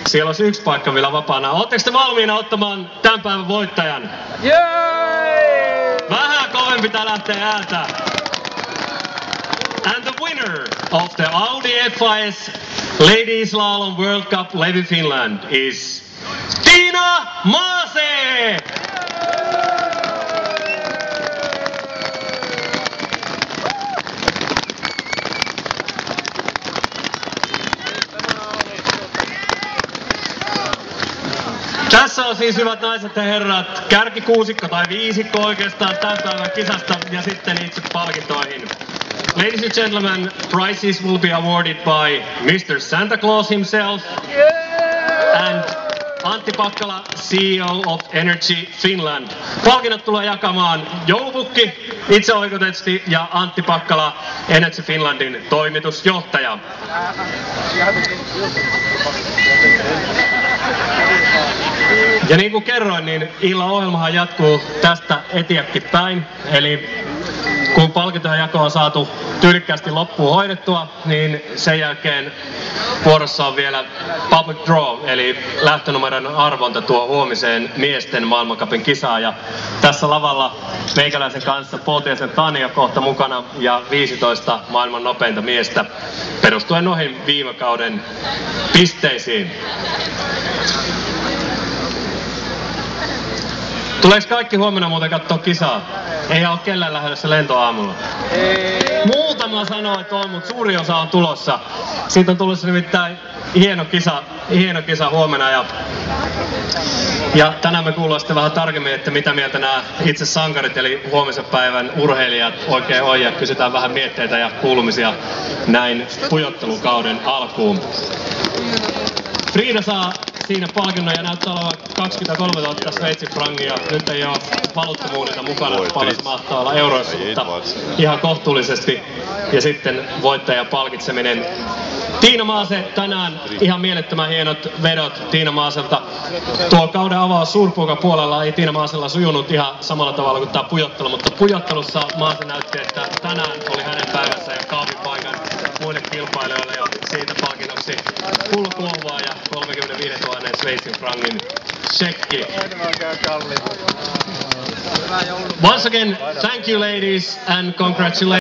Siellä olisi yksi paikka vielä vapaana. Oletteko te valmiina ottamaan tämän päivän voittajan? Vähän kovempi pitää lähteä ääntä. And the winner of the Audi FIS Ladies Slalom World Cup Levi Finland is Tiina Maase! Tässä on siis, hyvät naiset ja herrat, kärkikuusikko tai viisikko oikeastaan tämän päivän kisasta ja sitten itse palkintoihin. Ladies and gentlemen, prizes will be awarded by Mr. Santa Claus himself and Antti Pakkala, CEO of Energy Finland. Palkinnot tulee jakamaan joulupukki itseoikeutetusti ja Antti Pakkala, Energy Finlandin toimitusjohtaja. Ja niin kuin kerroin, niin illan ohjelmahan jatkuu tästä etiäkin päin. Eli kun palkintojen jako on saatu tyylikkäästi loppuun hoidettua, niin sen jälkeen vuorossa on vielä public draw, eli lähtönumeron arvonta tuo huomiseen miesten maailmancupin kisaan. Ja tässä lavalla meikäläisen kanssa Poutiaisen Tanja kohta mukana ja 15 maailman nopeinta miestä perustuen noihin viime kauden pisteisiin. Tuleeko kaikki huomenna muuten katsoa kisaa? Ei ole kellään lähdössä lentoaamulla. Muutama sanoo, että on, mutta suuri osa on tulossa. Siitä on tulossa nimittäin hieno kisa huomenna. Ja tänään me kuullaan sitten vähän tarkemmin, että mitä mieltä nämä itse sankarit, eli huomisen päivän urheilijat oikein on. Ja kysytään vähän mietteitä ja kuulumisia näin pujottelukauden alkuun. Frida saa siinä palkinnon ja näyttää olevan 23 000 Sveitsin frangia. Nyt ei ole valuuttamuunita mukana, paljon se mahtaa olla euroissa, mutta ihan kohtuullisesti. Ja sitten voittajan palkitseminen. Tiina Maase tänään ihan mielettömän hienot vedot Tiina Maaselta. Tuo kauden avaus suurpuukan puolella ei Tiina Maasella sujunut ihan samalla tavalla kuin tämä pujottelu, mutta pujottelussa Maase näytti, että tänään oli hänen päivässä ja kaapipaikan muille kilpailijoille ja siitä palkinnoksi pullokuovaa ja 35 000 Sveitsin frangin shekki. Once again, thank you ladies and congratulations.